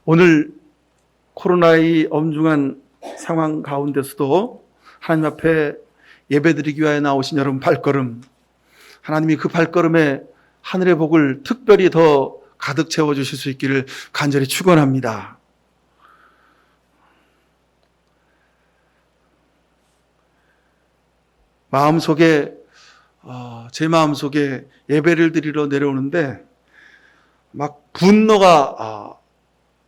오늘 코로나의 엄중한 상황 가운데서도 하나님 앞에 예배드리기 위하여 나오신 여러분 발걸음, 하나님이 그 발걸음에 하늘의 복을 특별히 더 가득 채워주실 수 있기를 간절히 축원합니다. 제 마음속에 예배를 드리러 내려오는데 막 분노가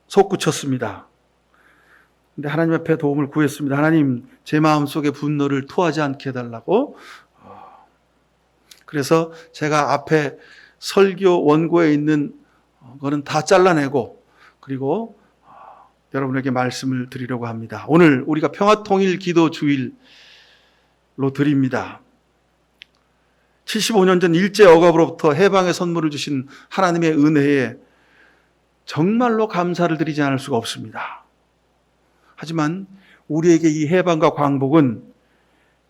솟구쳤습니다. 근데 하나님 앞에 도움을 구했습니다. 하나님, 제 마음속에 분노를 토하지 않게 해달라고. 그래서 제가 앞에 설교 원고에 있는 거는 다 잘라내고 그리고 여러분에게 말씀을 드리려고 합니다. 오늘 우리가 평화통일 기도 주일로 드립니다. 75년 전 일제 억압으로부터 해방의 선물을 주신 하나님의 은혜에 정말로 감사를 드리지 않을 수가 없습니다. 하지만 우리에게 이 해방과 광복은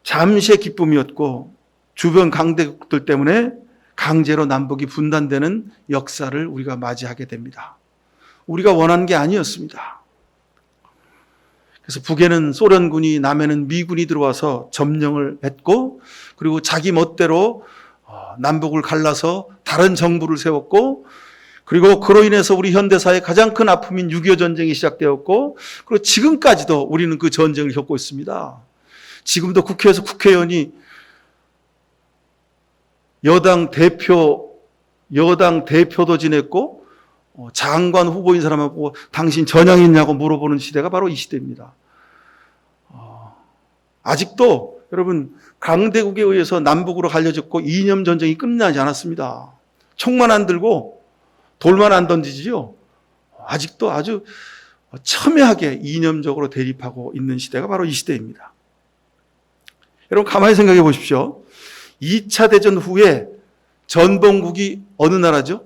잠시의 기쁨이었고 주변 강대국들 때문에 강제로 남북이 분단되는 역사를 우리가 맞이하게 됩니다. 우리가 원한 게 아니었습니다. 그래서 북에는 소련군이, 남에는 미군이 들어와서 점령을 했고, 그리고 자기 멋대로 남북을 갈라서 다른 정부를 세웠고, 그리고 그로 인해서 우리 현대사의 가장 큰 아픔인 6.25 전쟁이 시작되었고, 그리고 지금까지도 우리는 그 전쟁을 겪고 있습니다. 지금도 국회에서 국회의원이 여당 대표도 지냈고, 장관 후보인 사람하고 당신 전향했냐고 물어보는 시대가 바로 이 시대입니다. 아직도 여러분 강대국에 의해서 남북으로 갈려졌고 이념 전쟁이 끝나지 않았습니다. 총만 안 들고 돌만 안 던지지요. 아직도 아주 첨예하게 이념적으로 대립하고 있는 시대가 바로 이 시대입니다. 여러분 가만히 생각해 보십시오. 2차 대전 후에 전범국이 어느 나라죠?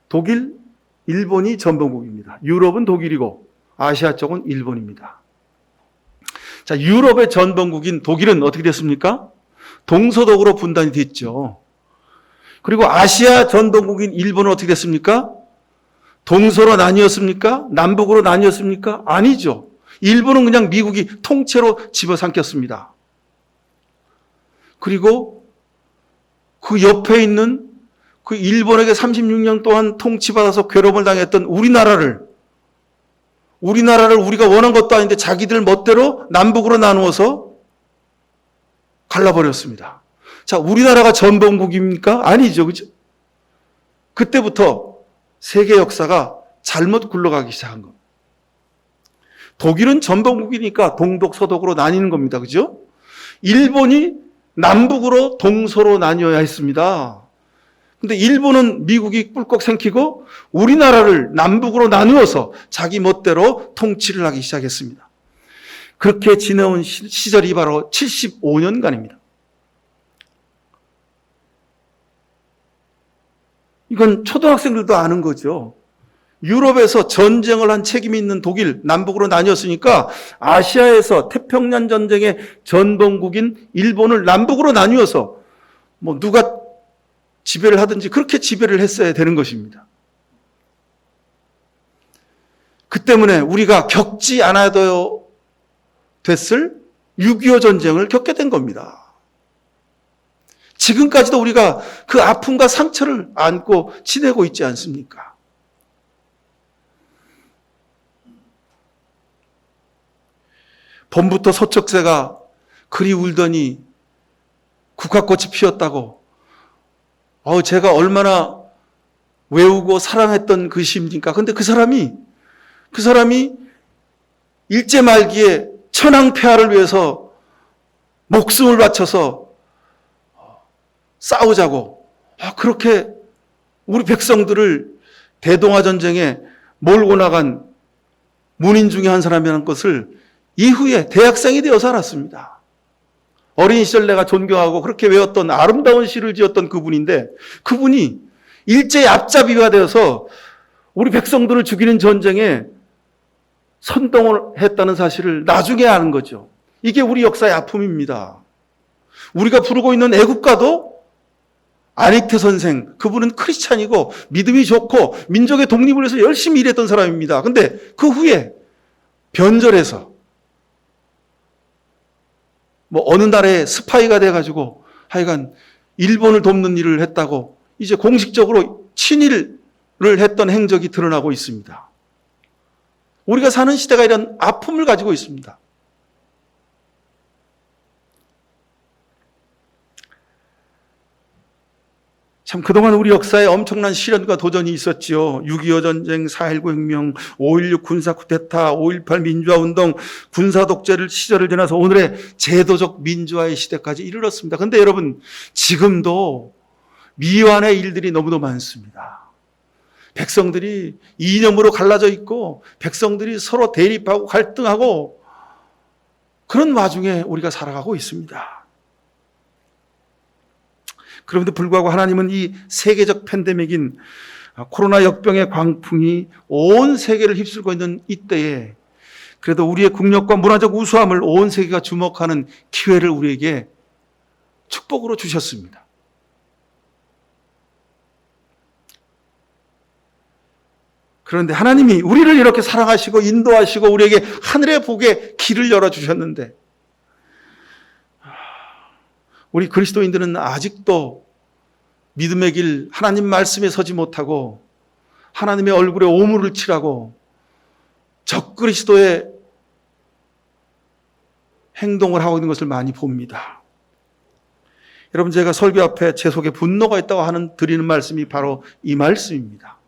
독일, 일본이 전범국입니다. 유럽은 독일이고 아시아 쪽은 일본입니다. 자, 유럽의 전범국인 독일은 어떻게 됐습니까? 동서독으로 분단이 됐죠. 그리고 아시아 전범국인 일본은 어떻게 됐습니까? 동서로 나뉘었습니까? 남북으로 나뉘었습니까? 아니죠. 일본은 그냥 미국이 통째로 집어삼켰습니다. 그리고 그 옆에 있는 그 일본에게 36년 동안 통치받아서 괴롭힘을 당했던 우리나라를 우리가 원한 것도 아닌데 자기들 멋대로 남북으로 나누어서 갈라버렸습니다. 자, 우리나라가 전범국입니까? 아니죠. 그죠? 그때부터 세계 역사가 잘못 굴러가기 시작한 겁니다. 독일은 전범국이니까 동독, 서독으로 나뉘는 겁니다. 그죠? 일본이 남북으로 동서로 나뉘어야 했습니다. 근데 일본은 미국이 꿀꺽 생기고 우리나라를 남북으로 나누어서 자기 멋대로 통치를 하기 시작했습니다. 그렇게 지내온 시절이 바로 75년간입니다. 이건 초등학생들도 아는 거죠. 유럽에서 전쟁을 한 책임이 있는 독일, 남북으로 나뉘었으니까 아시아에서 태평양 전쟁의 전범국인 일본을 남북으로 나뉘어서 누가 지배를 하든지 그렇게 지배를 했어야 되는 것입니다. 그 때문에 우리가 겪지 않아도 됐을 6.25 전쟁을 겪게 된 겁니다. 지금까지도 우리가 그 아픔과 상처를 안고 지내고 있지 않습니까? 봄부터 소쩍새가 그리 울더니 국화꽃이 피었다고 제가 얼마나 외우고 사랑했던 그 시입니까? 근데 그 사람이 일제 말기에 천황폐하를 위해서 목숨을 바쳐서 싸우자고 그렇게 우리 백성들을 대동아 전쟁에 몰고 나간 문인 중에 한 사람이라는 것을 이후에 대학생이 되어서 알았습니다. 어린 시절 내가 존경하고 그렇게 외웠던 아름다운 시를 지었던 그분인데 그분이 일제의 앞잡이가 되어서 우리 백성들을 죽이는 전쟁에 선동을 했다는 사실을 나중에 아는 거죠. 이게 우리 역사의 아픔입니다. 우리가 부르고 있는 애국가도 아닉테 선생, 그분은 크리스찬이고 믿음이 좋고 민족의 독립을 위해서 열심히 일했던 사람입니다. 근데 그 후에 변절해서 뭐 어느 나라의 스파이가 돼가지고 하여간 일본을 돕는 일을 했다고 이제 공식적으로 친일을 했던 행적이 드러나고 있습니다. 우리가 사는 시대가 이런 아픔을 가지고 있습니다. 참 그동안 우리 역사에 엄청난 시련과 도전이 있었지요. 6.25 전쟁, 4.19 혁명, 5.16 군사 쿠데타, 5.18 민주화 운동, 군사 독재를 시절을 지나서 오늘의 제도적 민주화의 시대까지 이르렀습니다. 그런데 여러분, 지금도 미완의 일들이 너무도 많습니다. 백성들이 이념으로 갈라져 있고 백성들이 서로 대립하고 갈등하고 그런 와중에 우리가 살아가고 있습니다. 그럼에도 불구하고 하나님은 이 세계적 팬데믹인 코로나 역병의 광풍이 온 세계를 휩쓸고 있는 이때에 그래도 우리의 국력과 문화적 우수함을 온 세계가 주목하는 기회를 우리에게 축복으로 주셨습니다. 그런데 하나님이 우리를 이렇게 사랑하시고 인도하시고 우리에게 하늘의 복의 길을 열어주셨는데 우리 그리스도인들은 아직도 믿음의 길, 하나님 말씀에 서지 못하고 하나님의 얼굴에 오물을 칠하고 적그리스도의 행동을 하고 있는 것을 많이 봅니다. 여러분, 제가 설교 앞에 제 속에 분노가 있다고 드리는 말씀이 바로 이 말씀입니다.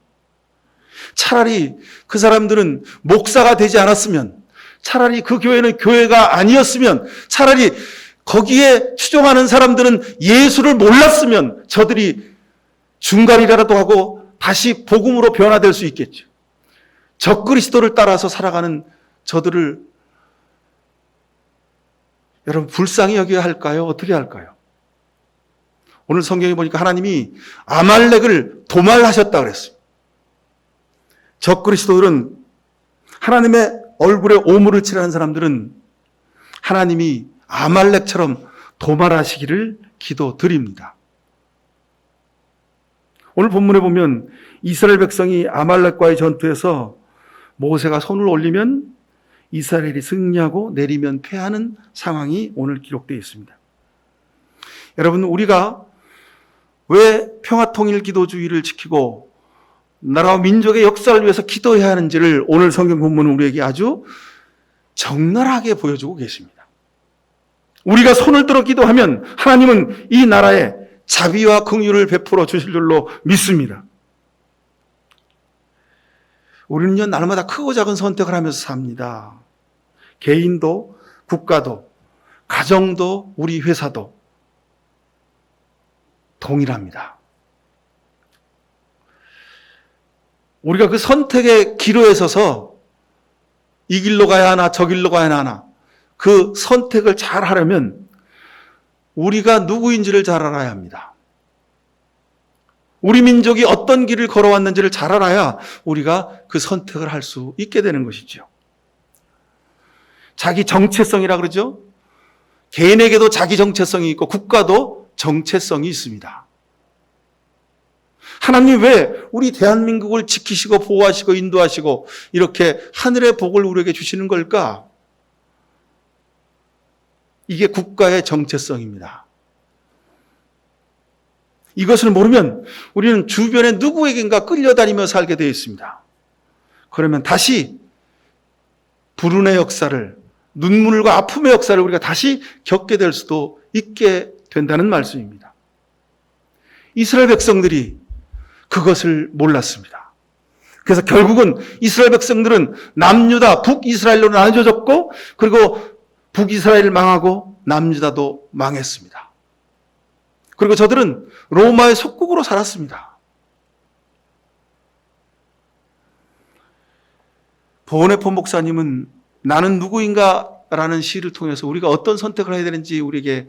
차라리 그 사람들은 목사가 되지 않았으면, 차라리 그 교회는 교회가 아니었으면, 차라리 거기에 추종하는 사람들은 예수를 몰랐으면 저들이 중간이라도 하고 다시 복음으로 변화될 수 있겠죠. 적그리스도를 따라서 살아가는 저들을 여러분 불쌍히 여겨야 할까요? 어떻게 할까요? 오늘 성경에 보니까 하나님이 아말렉을 도말하셨다 그랬어요. 적그리스도들은 하나님의 얼굴에 오물을 칠하는 사람들은 하나님이 아말렉처럼 도말하시기를 기도드립니다. 오늘 본문에 보면 이스라엘 백성이 아말렉과의 전투에서 모세가 손을 올리면 이스라엘이 승리하고 내리면 패하는 상황이 오늘 기록되어 있습니다. 여러분, 우리가 왜 평화통일기도주의를 지키고 나라와 민족의 역사를 위해서 기도해야 하는지를 오늘 성경 본문은 우리에게 아주 적나라하게 보여주고 계십니다. 우리가 손을 들어 기도하면 하나님은 이 나라에 자비와 긍휼을 베풀어 주실 줄로 믿습니다. 우리는요, 날마다 크고 작은 선택을 하면서 삽니다. 개인도, 국가도, 가정도, 우리 회사도 동일합니다. 우리가 그 선택의 기로에 서서 이 길로 가야 하나, 저 길로 가야 하나, 그 선택을 잘 하려면 우리가 누구인지를 잘 알아야 합니다. 우리 민족이 어떤 길을 걸어왔는지를 잘 알아야 우리가 그 선택을 할 수 있게 되는 것이죠. 자기 정체성이라 그러죠. 개인에게도 자기 정체성이 있고 국가도 정체성이 있습니다. 하나님 왜 우리 대한민국을 지키시고 보호하시고 인도하시고 이렇게 하늘의 복을 우리에게 주시는 걸까? 이게 국가의 정체성입니다. 이것을 모르면 우리는 주변에 누구에겐가 끌려다니며 살게 되어 있습니다. 그러면 다시 불운의 역사를, 눈물과 아픔의 역사를 우리가 다시 겪게 될 수도 있게 된다는 말씀입니다. 이스라엘 백성들이 그것을 몰랐습니다. 그래서 결국은 이스라엘 백성들은 남유다, 북이스라엘로 나눠졌고 그리고 북이스라엘 망하고 남유다도 망했습니다. 그리고 저들은 로마의 속국으로 살았습니다. 보네포 목사님은 나는 누구인가 라는 시를 통해서 우리가 어떤 선택을 해야 되는지 우리에게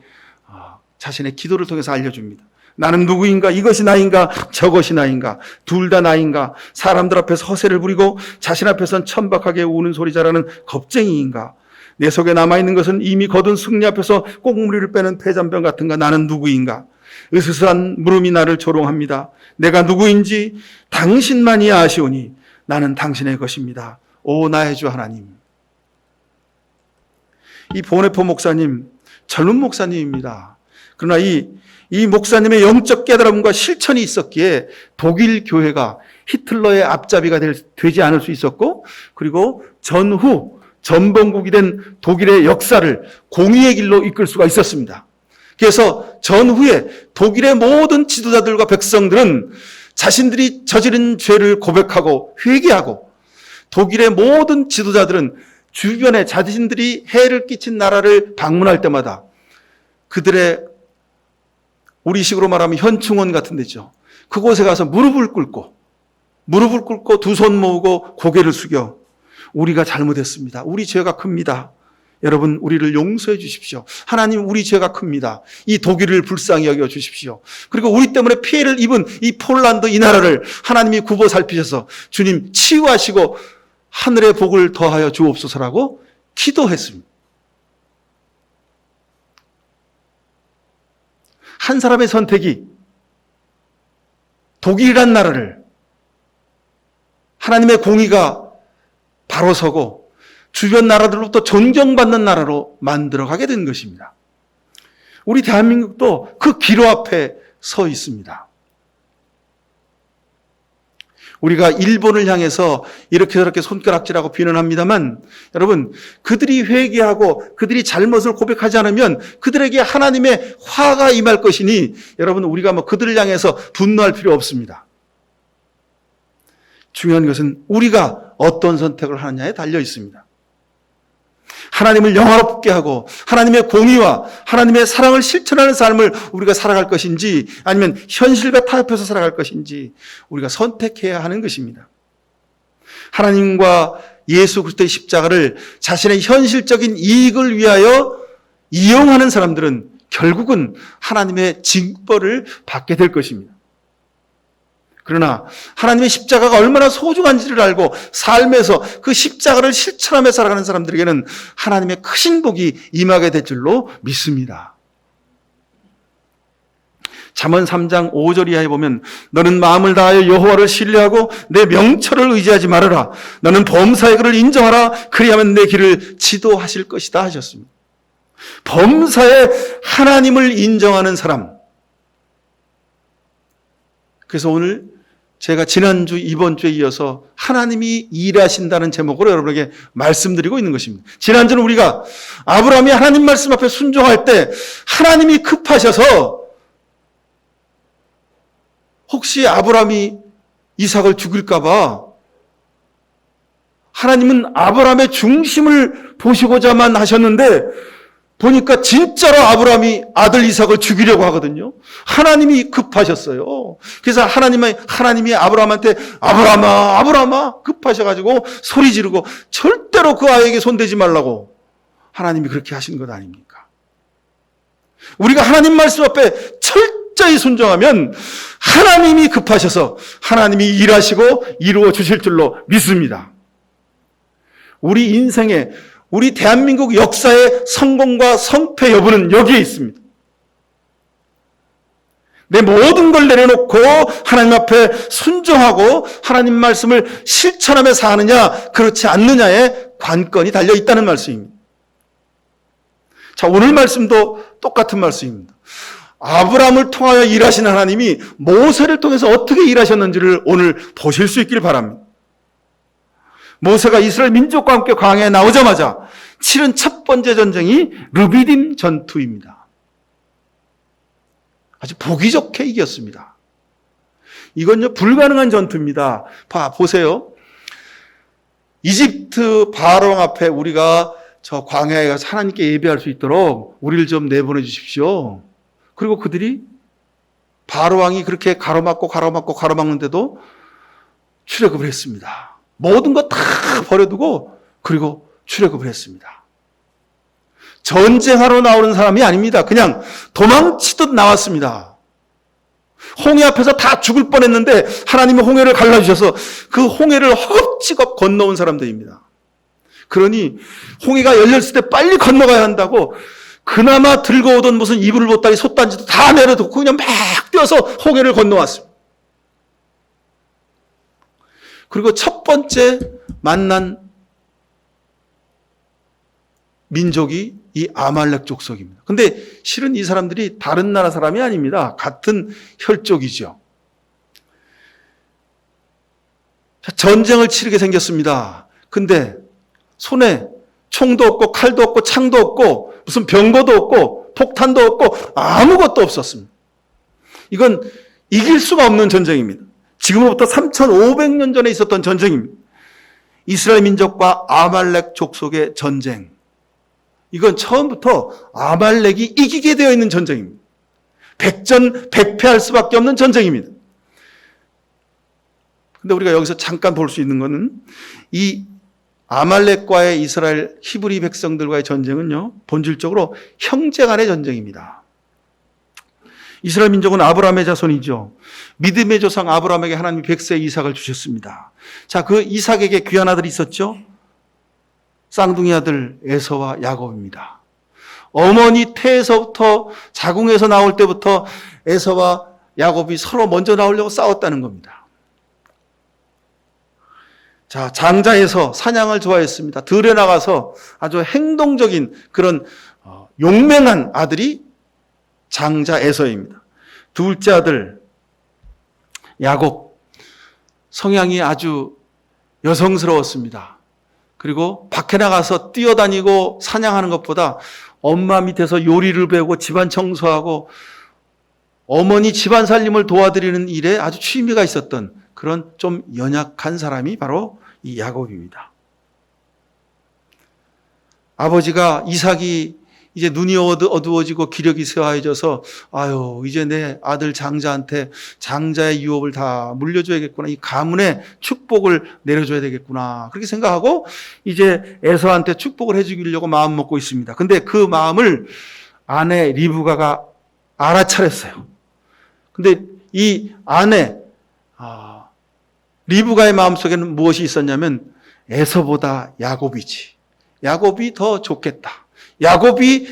자신의 기도를 통해서 알려줍니다. 나는 누구인가? 이것이 나인가? 저것이 나인가? 둘 다 나인가? 사람들 앞에서 허세를 부리고 자신 앞에서는 천박하게 우는 소리 잘하는 겁쟁이인가? 내 속에 남아있는 것은 이미 거둔 승리 앞에서 꽁무리를 빼는 폐잔병 같은가? 나는 누구인가? 으스스한 물음이 나를 조롱합니다. 내가 누구인지 당신만이 아시오니 나는 당신의 것입니다. 오 나의 주 하나님. 이 보네포 목사님 젊은 목사님입니다. 그러나 이 목사님의 영적 깨달음과 실천이 있었기에 독일 교회가 히틀러의 앞잡이가 되지 않을 수 있었고, 그리고 전후 전범국이 된 독일의 역사를 공의의 길로 이끌 수가 있었습니다. 그래서 전후에 독일의 모든 지도자들과 백성들은 자신들이 저지른 죄를 고백하고 회개하고, 독일의 모든 지도자들은 주변에 자신들이 해를 끼친 나라를 방문할 때마다 그들의, 우리식으로 말하면 현충원 같은 데죠. 그곳에 가서 무릎을 꿇고 두 손 모으고 고개를 숙여 우리가 잘못했습니다. 우리 죄가 큽니다. 여러분 우리를 용서해 주십시오. 하나님 우리 죄가 큽니다. 이 독일을 불쌍히 여겨 주십시오. 그리고 우리 때문에 피해를 입은 이 폴란드 이 나라를 하나님이 굽어 살피셔서 주님 치유하시고 하늘의 복을 더하여 주옵소서라고 기도했습니다. 한 사람의 선택이 독일이란 나라를 하나님의 공의가 바로 서고 주변 나라들로부터 존경받는 나라로 만들어가게 된 것입니다. 우리 대한민국도 그 기로 앞에 서 있습니다. 우리가 일본을 향해서 이렇게 저렇게 손가락질하고 비난합니다만, 여러분 그들이 회개하고 그들이 잘못을 고백하지 않으면 그들에게 하나님의 화가 임할 것이니, 여러분 우리가 그들을 향해서 분노할 필요 없습니다. 중요한 것은 우리가 어떤 선택을 하느냐에 달려 있습니다. 하나님을 영화롭게 하고 하나님의 공의와 하나님의 사랑을 실천하는 삶을 우리가 살아갈 것인지, 아니면 현실과 타협해서 살아갈 것인지 우리가 선택해야 하는 것입니다. 하나님과 예수 그리스도의 십자가를 자신의 현실적인 이익을 위하여 이용하는 사람들은 결국은 하나님의 징벌을 받게 될 것입니다. 그러나 하나님의 십자가가 얼마나 소중한지를 알고 삶에서 그 십자가를 실천하며 살아가는 사람들에게는 하나님의 크신 복이 임하게 될 줄로 믿습니다. 잠언 3장 5절 이하에 보면, 너는 마음을 다하여 여호와를 신뢰하고 내 명철을 의지하지 말아라. 너는 범사의 그를 인정하라. 그리하면 내 길을 지도하실 것이다 하셨습니다. 범사에 하나님을 인정하는 사람. 그래서 오늘 제가 지난주 이번 주에 이어서 하나님이 일하신다는 제목으로 여러분에게 말씀드리고 있는 것입니다. 지난주는 우리가 아브라함이 하나님 말씀 앞에 순종할 때 하나님이 급하셔서 혹시 아브라함이 이삭을 죽일까 봐 하나님은 아브라함의 중심을 보시고자만 하셨는데, 보니까 진짜로 아브라함이 아들 이삭을 죽이려고 하거든요. 하나님이 급하셨어요. 그래서 하나님이 아브라함한테 아브라함아, 아브라함아 급하셔가지고 소리 지르고 절대로 그 아이에게 손대지 말라고 하나님이 그렇게 하신 것 아닙니까? 우리가 하나님 말씀 앞에 철저히 순종하면 하나님이 급하셔서 하나님이 일하시고 이루어 주실 줄로 믿습니다. 우리 인생에, 우리 대한민국 역사의 성공과 성패 여부는 여기에 있습니다. 내 모든 걸 내려놓고 하나님 앞에 순종하고 하나님 말씀을 실천하며 사느냐 그렇지 않느냐에 관건이 달려 있다는 말씀입니다. 자, 오늘 말씀도 똑같은 말씀입니다. 아브라함을 통하여 일하신 하나님이 모세를 통해서 어떻게 일하셨는지를 오늘 보실 수 있길 바랍니다. 모세가 이스라엘 민족과 함께 광야에 나오자마자 치른 첫 번째 전쟁이 르비딤 전투입니다. 아주 보기 좋게 이겼습니다. 이건요 불가능한 전투입니다. 보세요. 이집트 바로왕 앞에 우리가 저 광야에 가서 하나님께 예배할 수 있도록 우리를 좀 내보내 주십시오. 그리고 그들이 바로왕이 그렇게 가로막는데도 출애굽을 했습니다. 모든 거 다 버려두고 그리고 출애굽을 했습니다. 전쟁하러 나오는 사람이 아닙니다. 그냥 도망치듯 나왔습니다. 홍해 앞에서 다 죽을 뻔했는데 하나님이 홍해를 갈라주셔서 그 홍해를 허겁지겁 건너온 사람들입니다. 그러니 홍해가 열렸을 때 빨리 건너가야 한다고 그나마 들고 오던 무슨 이불 보따리 솥단지도 다 내려놓고 그냥 막 뛰어서 홍해를 건너왔습니다. 그리고 첫 번째 만난 민족이 이 아말렉 족속입니다. 근데 실은 이 사람들이 다른 나라 사람이 아닙니다. 같은 혈족이죠. 전쟁을 치르게 생겼습니다. 근데 손에 총도 없고 칼도 없고 창도 없고 무슨 병거도 없고 폭탄도 없고 아무것도 없었습니다. 이건 이길 수가 없는 전쟁입니다. 지금으로부터 3,500년 전에 있었던 전쟁입니다. 이스라엘 민족과 아말렉 족속의 전쟁. 이건 처음부터 아말렉이 이기게 되어 있는 전쟁입니다. 백전백패할 수밖에 없는 전쟁입니다. 근데 우리가 여기서 잠깐 볼 수 있는 것은 이 아말렉과의 이스라엘 히브리 백성들과의 전쟁은요, 본질적으로 형제 간의 전쟁입니다. 이스라엘 민족은 아브라함의 자손이죠. 믿음의 조상 아브라함에게 하나님이 백세의 이삭을 주셨습니다. 자, 그 이삭에게 귀한 아들이 있었죠. 쌍둥이 아들 에서와 야곱입니다. 어머니 태에서부터 자궁에서 나올 때부터 에서와 야곱이 서로 먼저 나오려고 싸웠다는 겁니다. 자, 장자에서 사냥을 좋아했습니다. 들에 나가서 아주 행동적인 그런 용맹한 아들이 장자 에서입니다. 둘째 아들 야곱, 성향이 아주 여성스러웠습니다. 그리고 밖에 나가서 뛰어다니고 사냥하는 것보다 엄마 밑에서 요리를 배우고 집안 청소하고 어머니 집안 살림을 도와드리는 일에 아주 취미가 있었던 그런 좀 연약한 사람이 바로 이 야곱입니다. 아버지가 이삭이 이제 눈이 어두워지고 기력이 쇠하여져서 아유 이제 내 아들 장자한테 장자의 유업을 다 물려줘야겠구나. 이 가문의 축복을 내려줘야 되겠구나. 그렇게 생각하고 이제 에서한테 축복을 해주려고 마음 먹고 있습니다. 근데 그 마음을 아내 리브가가 알아차렸어요. 근데 이 아내 리브가의 마음속에는 무엇이 있었냐면 에서보다 야곱이지. 야곱이 더 좋겠다. 야곱이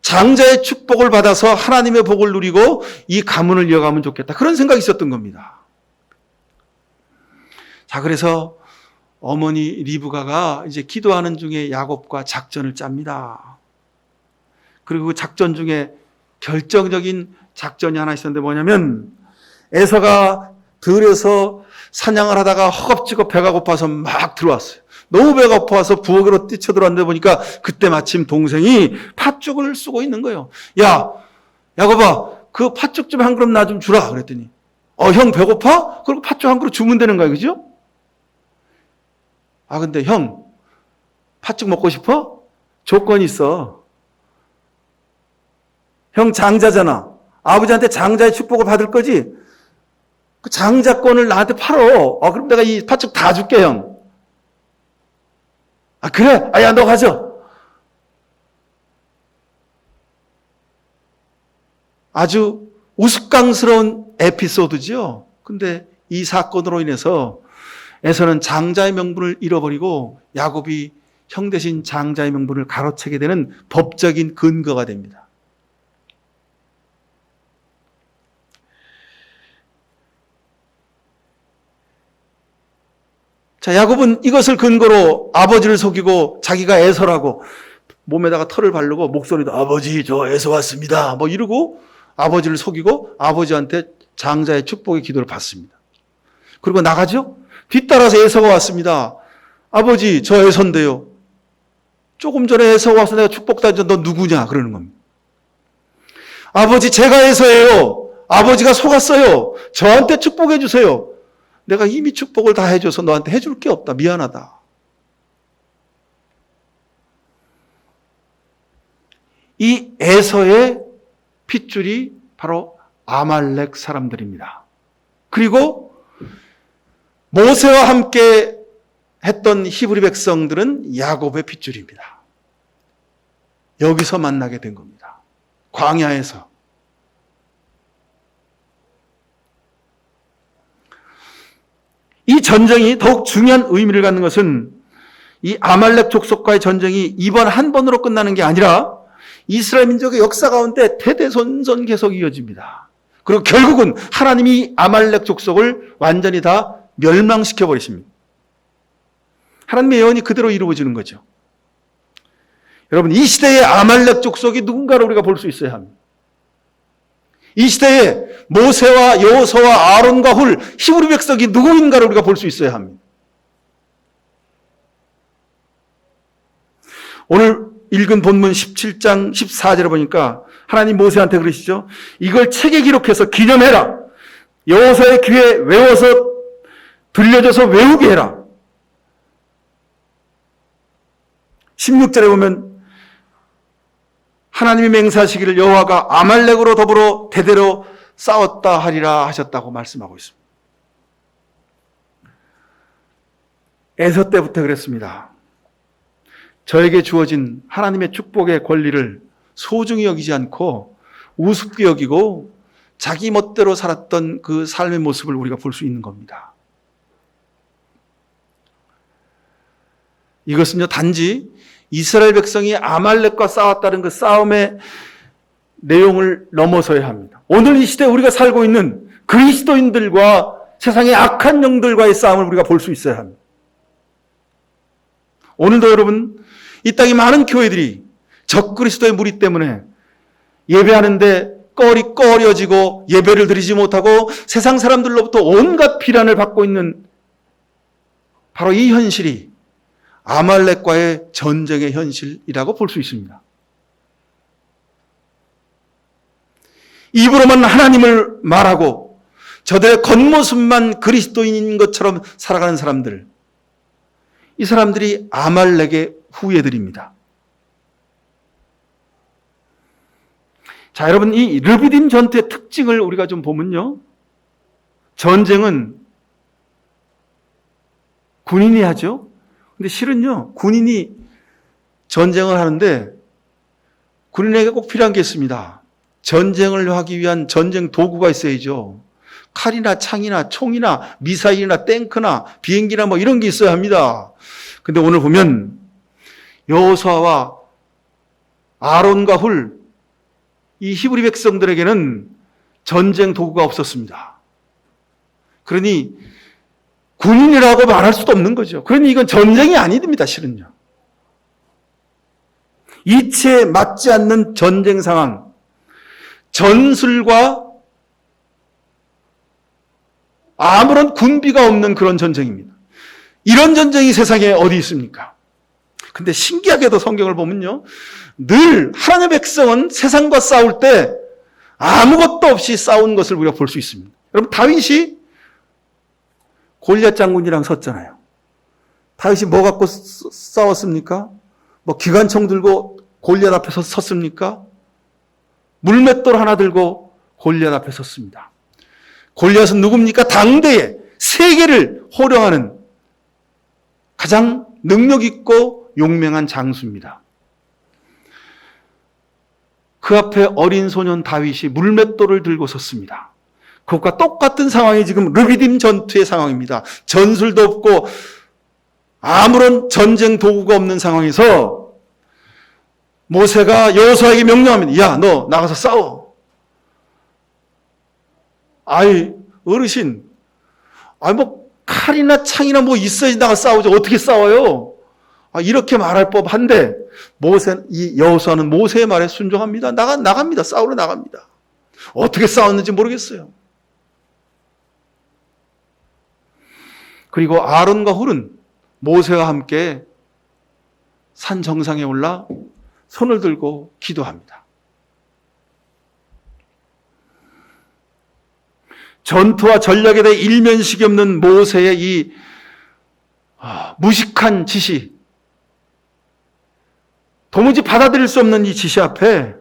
장자의 축복을 받아서 하나님의 복을 누리고 이 가문을 이어가면 좋겠다. 그런 생각이 있었던 겁니다. 자, 그래서 어머니 리브가가 이제 기도하는 중에 야곱과 작전을 짭니다. 그리고 그 작전 중에 결정적인 작전이 하나 있었는데 뭐냐면 에서가 들에서 사냥을 하다가 허겁지겁 배가 고파서 막 들어왔어요. 너무 배가 고파서 부엌으로 뛰쳐들어왔는데 보니까 그때 마침 동생이 팥죽을 쓰고 있는 거예요. 야, 야곱아, 그 팥죽 좀 한 그릇 나 좀 주라. 그랬더니 형 배고파? 그리고 팥죽 한 그릇 주면 되는 거야. 그죠? 근데 형 팥죽 먹고 싶어? 조건이 있어. 형 장자잖아. 아버지한테 장자의 축복을 받을 거지? 그 장자권을 나한테 팔어. 그럼 내가 이 팥죽 다 줄게, 형. 그래? 야, 너 가져. 아주 우스꽝스러운 에피소드죠. 근데 이 사건으로 인해서 에서는 장자의 명분을 잃어버리고 야곱이 형 대신 장자의 명분을 가로채게 되는 법적인 근거가 됩니다. 자, 야곱은 이것을 근거로 아버지를 속이고 자기가 에서라고 몸에다가 털을 바르고 목소리도 아버지 저 에서 왔습니다 뭐 이러고 아버지를 속이고 아버지한테 장자의 축복의 기도를 받습니다. 그리고 나가죠. 뒤따라서 에서가 왔습니다. 아버지 저 에서인데요. 조금 전에 에서가 와서 내가 축복 다 줬는데 너 누구냐 그러는 겁니다. 아버지 제가 에서예요. 아버지가 속았어요. 저한테 축복해 주세요. 내가 이미 축복을 다 해줘서 너한테 해줄 게 없다. 미안하다. 이 에서의 핏줄이 바로 아말렉 사람들입니다. 그리고 모세와 함께 했던 히브리 백성들은 야곱의 핏줄입니다. 여기서 만나게 된 겁니다. 광야에서. 이 전쟁이 더욱 중요한 의미를 갖는 것은 이 아말렉 족속과의 전쟁이 이번 한 번으로 끝나는 게 아니라 이스라엘 민족의 역사 가운데 대대손손 계속 이어집니다. 그리고 결국은 하나님이 아말렉 족속을 완전히 다 멸망시켜 버리십니다. 하나님의 예언이 그대로 이루어지는 거죠. 여러분, 이 시대의 아말렉 족속이 누군가를 우리가 볼 수 있어야 합니다. 이 시대에 모세와 여호수아와 아론과 훌, 히브리 백성이 누구인가를 우리가 볼 수 있어야 합니다. 오늘 읽은 본문 17장 14절에 보니까 하나님 모세한테 그러시죠. 이걸 책에 기록해서 기념해라. 여호수아의 귀에 외워서 들려줘서 외우게 해라. 16절에 보면 하나님이 맹세하시기를 여호와가 아말렉으로 더불어 대대로 싸웠다 하리라 하셨다고 말씀하고 있습니다. 에서 때부터 그랬습니다. 저에게 주어진 하나님의 축복의 권리를 소중히 여기지 않고 우습게 여기고 자기 멋대로 살았던 그 삶의 모습을 우리가 볼 수 있는 겁니다. 이것은요, 단지 이스라엘 백성이 아말렉과 싸웠다는 그 싸움의 내용을 넘어서야 합니다. 오늘 이 시대에 우리가 살고 있는 그리스도인들과 세상의 악한 영들과의 싸움을 우리가 볼 수 있어야 합니다. 오늘도 여러분, 이 땅의 많은 교회들이 적그리스도의 무리 때문에 예배하는데 껄이 꺼려지고 예배를 드리지 못하고 세상 사람들로부터 온갖 비난을 받고 있는 바로 이 현실이 아말렉과의 전쟁의 현실이라고 볼 수 있습니다. 입으로만 하나님을 말하고 저들의 겉모습만 그리스도인인 것처럼 살아가는 사람들, 이 사람들이 아말렉의 후예들입니다. 자, 여러분, 이 르비딤 전투의 특징을 우리가 좀 보면요, 전쟁은 군인이 하죠. 근데 실은요, 군인이 전쟁을 하는데 군인에게 꼭 필요한 게 있습니다. 전쟁을 하기 위한 전쟁 도구가 있어야죠. 칼이나 창이나 총이나 미사일이나 탱크나 비행기나 뭐 이런 게 있어야 합니다. 근데 오늘 보면 여호수아와 아론과 훌, 이 히브리 백성들에게는 전쟁 도구가 없었습니다. 그러니 군인이라고 말할 수도 없는 거죠. 그러니 이건 전쟁이 아닙니다, 실은요. 이치에 맞지 않는 전쟁 상황, 전술과 아무런 군비가 없는 그런 전쟁입니다. 이런 전쟁이 세상에 어디 있습니까? 근데 신기하게도 성경을 보면요, 늘 하나님의 백성은 세상과 싸울 때 아무것도 없이 싸운 것을 우리가 볼 수 있습니다. 여러분, 다윗이 골리앗 장군이랑 섰잖아요. 다윗이 뭐 갖고 싸웠습니까? 뭐 기관총 들고 골리앗 앞에 섰습니까? 물맷돌 하나 들고 골리앗 앞에 섰습니다. 골리앗은 누굽니까? 당대의 세계를 호령하는 가장 능력 있고 용맹한 장수입니다. 그 앞에 어린 소년 다윗이 물맷돌을 들고 섰습니다. 그것과 똑같은 상황이 지금 르비딤 전투의 상황입니다. 전술도 없고 아무런 전쟁 도구가 없는 상황에서 모세가 여호수아에게 명령합니다. 야, 너 나가서 싸워. 아이, 어르신, 뭐 칼이나 창이나 뭐 있어야지 나가 싸우죠. 어떻게 싸워요? 이렇게 말할 법한데 이 여호수아는 모세의 말에 순종합니다. 나갑니다. 싸우러 나갑니다. 어떻게 싸웠는지 모르겠어요. 그리고 아론과 훌은 모세와 함께 산 정상에 올라 손을 들고 기도합니다. 전투와 전략에 대해 일면식이 없는 모세의 이 무식한 지시, 도무지 받아들일 수 없는 이 지시 앞에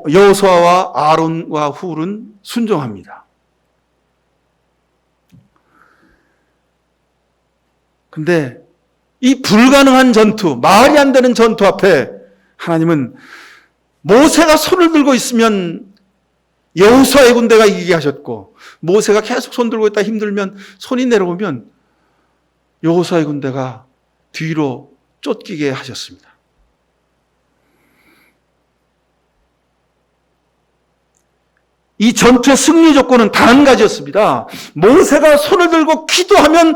여호수아와 아론과 훌은 순종합니다. 근데 이 불가능한 전투, 말이 안 되는 전투 앞에 하나님은 모세가 손을 들고 있으면 여호수아의 군대가 이기게 하셨고, 모세가 계속 손 들고 있다 힘들면 손이 내려오면 여호수아의 군대가 뒤로 쫓기게 하셨습니다. 이 전투의 승리 조건은 단 한 가지였습니다. 모세가 손을 들고 기도하면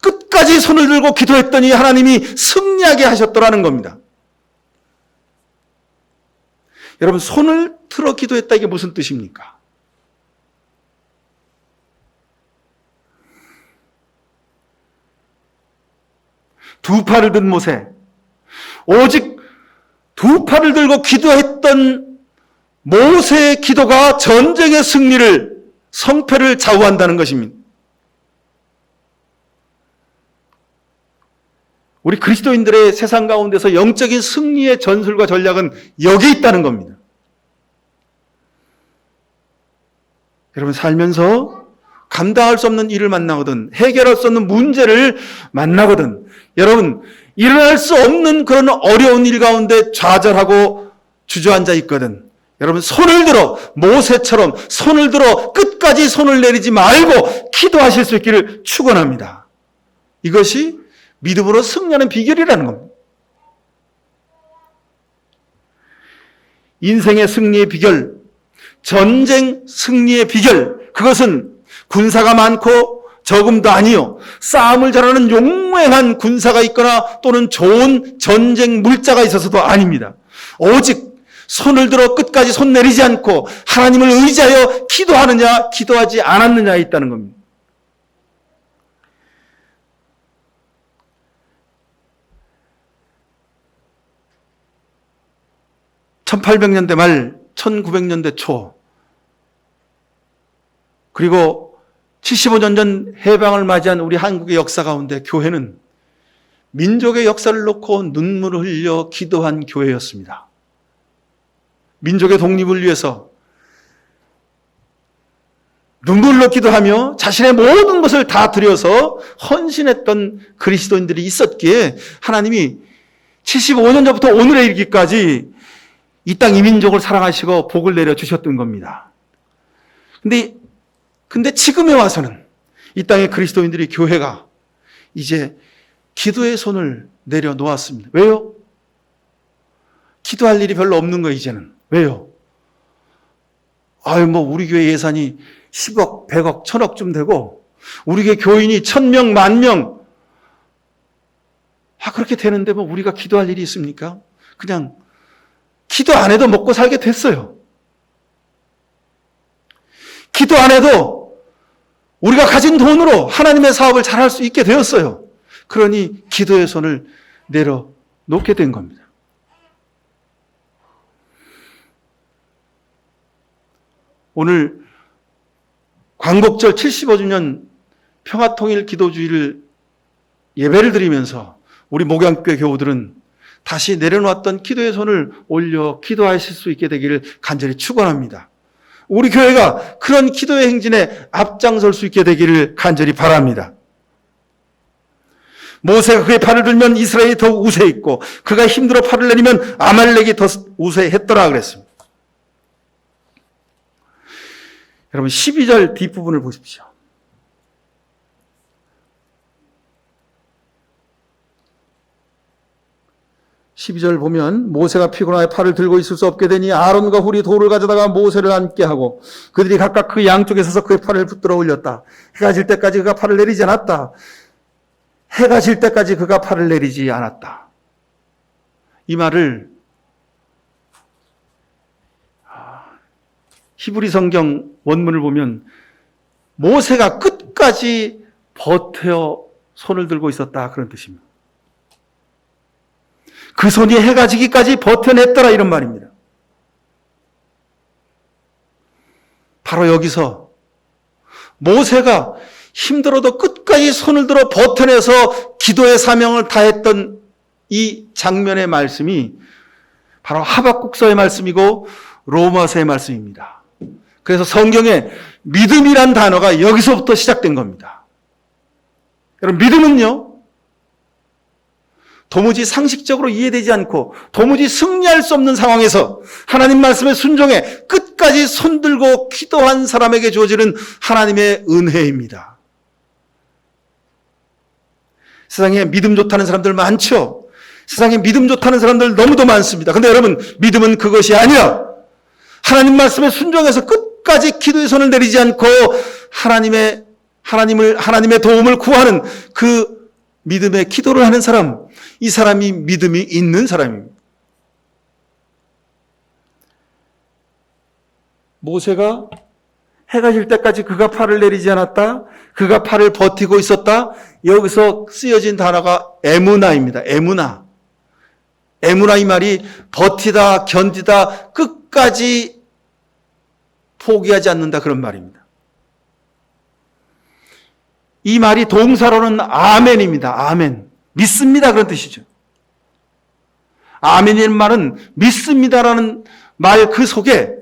끝까지 손을 들고 기도했더니 하나님이 승리하게 하셨더라는 겁니다. 여러분, 손을 들어 기도했다, 이게 무슨 뜻입니까? 두 팔을 든 모세, 오직 두 팔을 들고 기도했던 모세의 기도가 전쟁의 승리를, 성패를 좌우한다는 것입니다. 우리 그리스도인들의 세상 가운데서 영적인 승리의 전술과 전략은 여기 있다는 겁니다. 여러분, 살면서 감당할 수 없는 일을 만나거든, 해결할 수 없는 문제를 만나거든, 여러분, 일어날 수 없는 그런 어려운 일 가운데 좌절하고 주저앉아 있거든, 여러분, 손을 들어, 모세처럼 손을 들어 끝까지 손을 내리지 말고 기도하실 수 있기를 축원합니다. 이것이 믿음으로 승리하는 비결이라는 겁니다. 인생의 승리의 비결, 전쟁 승리의 비결, 그것은 군사가 많고 적음도 아니요, 싸움을 잘하는 용맹한 군사가 있거나 또는 좋은 전쟁 물자가 있어서도 아닙니다. 오직 손을 들어 끝까지 손 내리지 않고 하나님을 의지하여 기도하느냐 기도하지 않았느냐에 있다는 겁니다. (1800년대) 말 1900년대 초, 그리고 75년 전 해방을 맞이한 우리 한국의 역사 가운데 교회는 민족의 역사를 놓고 눈물을 흘려 기도한 교회였습니다. 민족의 독립을 위해서 눈물로 기도하며 자신의 모든 것을 다 들여서 헌신했던 그리스도인들이 있었기에 하나님이 75년 전부터 오늘에 이르기까지 이 땅 이민족을 사랑하시고 복을 내려주셨던 겁니다. 근데 지금에 와서는 이 땅의 그리스도인들이, 교회가 이제 기도의 손을 내려놓았습니다. 왜요? 기도할 일이 별로 없는 거예요, 이제는. 왜요? 우리 교회 예산이 10억, 100억, 1000억쯤 되고, 우리 교회 교인이 1000명, 10,000명. 그렇게 되는데 우리가 기도할 일이 있습니까? 그냥 기도 안 해도 먹고 살게 됐어요. 기도 안 해도 우리가 가진 돈으로 하나님의 사업을 잘할 수 있게 되었어요. 그러니 기도의 손을 내려놓게 된 겁니다. 오늘 광복절 75주년 평화통일 기도주의를 예배를 드리면서 우리 목양교회 교우들은 다시 내려놓았던 기도의 손을 올려 기도하실 수 있게 되기를 간절히 축원합니다. 우리 교회가 그런 기도의 행진에 앞장설 수 있게 되기를 간절히 바랍니다. 모세가 그의 팔을 들면 이스라엘이 더욱 우세했고 그가 힘들어 팔을 내리면 아말렉이 더 우세했더라 그랬습니다. 여러분, 12절 뒷부분을 보십시오. 12절 보면 모세가 피곤하여 팔을 들고 있을 수 없게 되니 아론과 훌이 돌을 가져다가 모세를 앉게 하고 그들이 각각 그 양쪽에 서서 그의 팔을 붙들어 올렸다. 해가 질 때까지 그가 팔을 내리지 않았다. 해가 질 때까지 그가 팔을 내리지 않았다. 이 말을 히브리 성경 원문을 보면 모세가 끝까지 버텨 손을 들고 있었다, 그런 뜻입니다. 그 손이 해가 지기까지 버텨냈더라, 이런 말입니다. 바로 여기서 모세가 힘들어도 끝까지 손을 들어 버텨내서 기도의 사명을 다했던 이 장면의 말씀이 바로 하박국서의 말씀이고 로마서의 말씀입니다. 그래서 성경에 믿음이란 단어가 여기서부터 시작된 겁니다. 여러분, 믿음은요, 도무지 상식적으로 이해되지 않고 도무지 승리할 수 없는 상황에서 하나님 말씀에 순종해 끝까지 손들고 기도한 사람에게 주어지는 하나님의 은혜입니다. 세상에 믿음 좋다는 사람들 많죠. 세상에 믿음 좋다는 사람들 너무도 많습니다. 근데 여러분, 믿음은 그것이 아니라 하나님 말씀에 순종해서 끝까지 끝까지 기도의 손을 내리지 않고 하나님의 도움을 구하는 그 믿음의 기도를 하는 사람, 이 사람이 믿음이 있는 사람입니다. 모세가 해가 질 때까지 그가 팔을 내리지 않았다. 그가 팔을 버티고 있었다. 여기서 쓰여진 단어가 에무나입니다. 에무나. 에무나 이 말이 버티다, 견디다, 끝까지 포기하지 않는다 그런 말입니다. 이 말이 동사로는 아멘입니다. 아멘. 믿습니다 그런 뜻이죠. 아멘이라는 말은 믿습니다라는 말 그 속에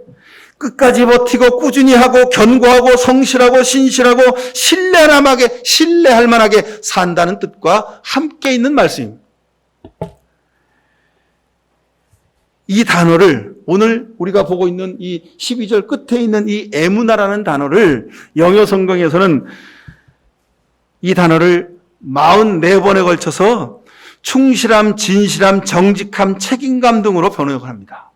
끝까지 버티고 꾸준히 하고 견고하고 성실하고 신실하고 신뢰할 만하게 산다는 뜻과 함께 있는 말씀입니다. 이 단어를 오늘 우리가 보고 있는 이 12절 끝에 있는 이 에무나라는 단어를 영어 성경에서는 이 단어를 44번에 걸쳐서 충실함, 진실함, 정직함, 책임감 등으로 번역을 합니다.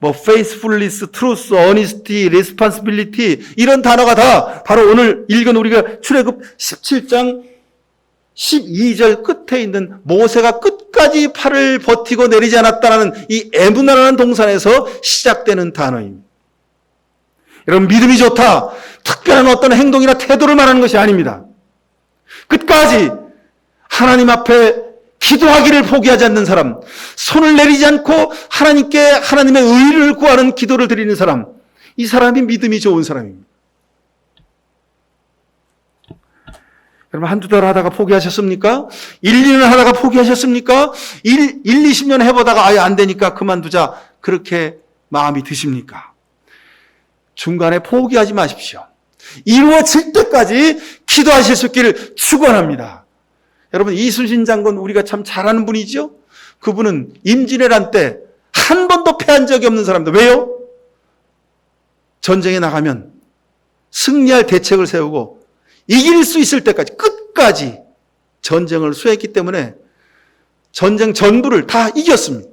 faithfulness, truth, honesty, responsibility 이런 단어가 다 바로 오늘 읽은 우리가 출애굽 17장 12절 끝에 있는 모세가 끝까지 팔을 버티고 내리지 않았다는 이 에무나라는 동산에서 시작되는 단어입니다. 여러분 믿음이 좋다. 특별한 어떤 행동이나 태도를 말하는 것이 아닙니다. 끝까지 하나님 앞에 기도하기를 포기하지 않는 사람, 손을 내리지 않고 하나님께 하나님의 의를 구하는 기도를 드리는 사람, 이 사람이 믿음이 좋은 사람입니다. 여러분 한두 달 하다가 포기하셨습니까? 1, 2년 하다가 포기하셨습니까? 20년 해보다가 아예 안 되니까 그만두자 그렇게 마음이 드십니까? 중간에 포기하지 마십시오. 이루어질 때까지 기도하실 수 있기를 축원합니다. 여러분 이순신 장군 우리가 참 잘하는 분이죠? 그분은 임진왜란 때 한 번도 패한 적이 없는 사람입니다. 왜요? 전쟁에 나가면 승리할 대책을 세우고 이길 수 있을 때까지 끝까지 전쟁을 수행했기 때문에 전쟁 전부를 다 이겼습니다.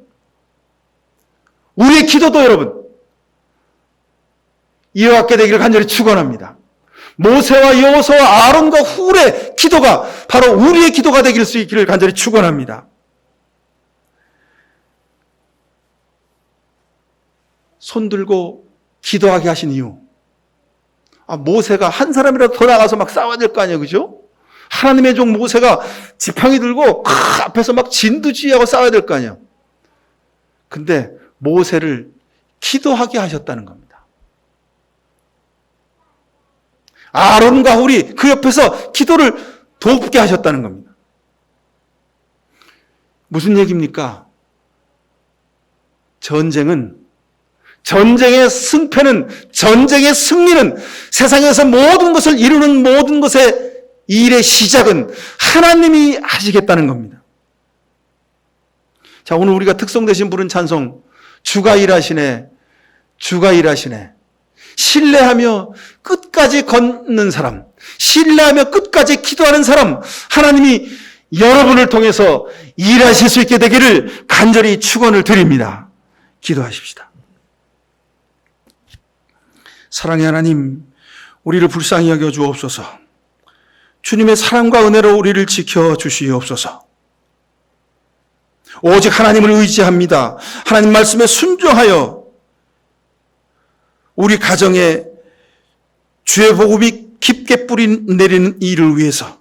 우리의 기도도 여러분 이와 같게 되기를 간절히 축원합니다. 모세와 여호수아와 아론과 훌의 기도가 바로 우리의 기도가 되길 수 있기를 간절히 축원합니다. 손 들고 기도하게 하신 이유. 모세가 한 사람이라도 더 나가서 막 싸워야 될 거 아니에요, 그죠? 하나님의 종 모세가 지팡이 들고 앞에서 막 진두지휘하고 싸워야 될 거 아니에요. 근데 모세를 기도하게 하셨다는 겁니다. 아론과 훌이 그 옆에서 기도를 돕게 하셨다는 겁니다. 무슨 얘기입니까? 전쟁의 승패는, 전쟁의 승리는, 세상에서 모든 것을 이루는 모든 것의 일의 시작은 하나님이 하시겠다는 겁니다. 자, 오늘 우리가 특송 대신 부른 찬송, 주가 일하시네, 주가 일하시네. 신뢰하며 끝까지 걷는 사람, 신뢰하며 끝까지 기도하는 사람, 하나님이 여러분을 통해서 일하실 수 있게 되기를 간절히 축원을 드립니다. 기도하십시다. 사랑의 하나님, 우리를 불쌍히 여겨 주옵소서. 주님의 사랑과 은혜로 우리를 지켜 주시옵소서. 오직 하나님을 의지합니다. 하나님 말씀에 순종하여 우리 가정에 주의 복음이 깊게 뿌리 내리는 일을 위해서,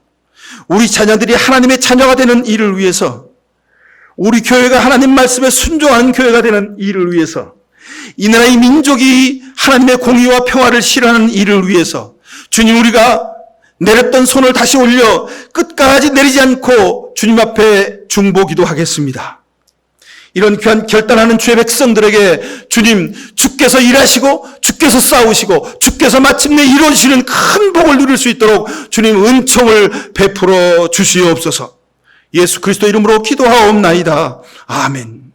우리 자녀들이 하나님의 자녀가 되는 일을 위해서, 우리 교회가 하나님 말씀에 순종하는 교회가 되는 일을 위해서, 이 나라의 민족이 하나님의 공의와 평화를 실현하는 일을 위해서 주님 우리가 내렸던 손을 다시 올려 끝까지 내리지 않고 주님 앞에 중보기도 하겠습니다. 이런 귀한 결단하는 주의 백성들에게 주님 주께서 일하시고 주께서 싸우시고 주께서 마침내 이루어지시는 큰 복을 누릴 수 있도록 주님 은총을 베풀어 주시옵소서. 예수 그리스도 이름으로 기도하옵나이다. 아멘.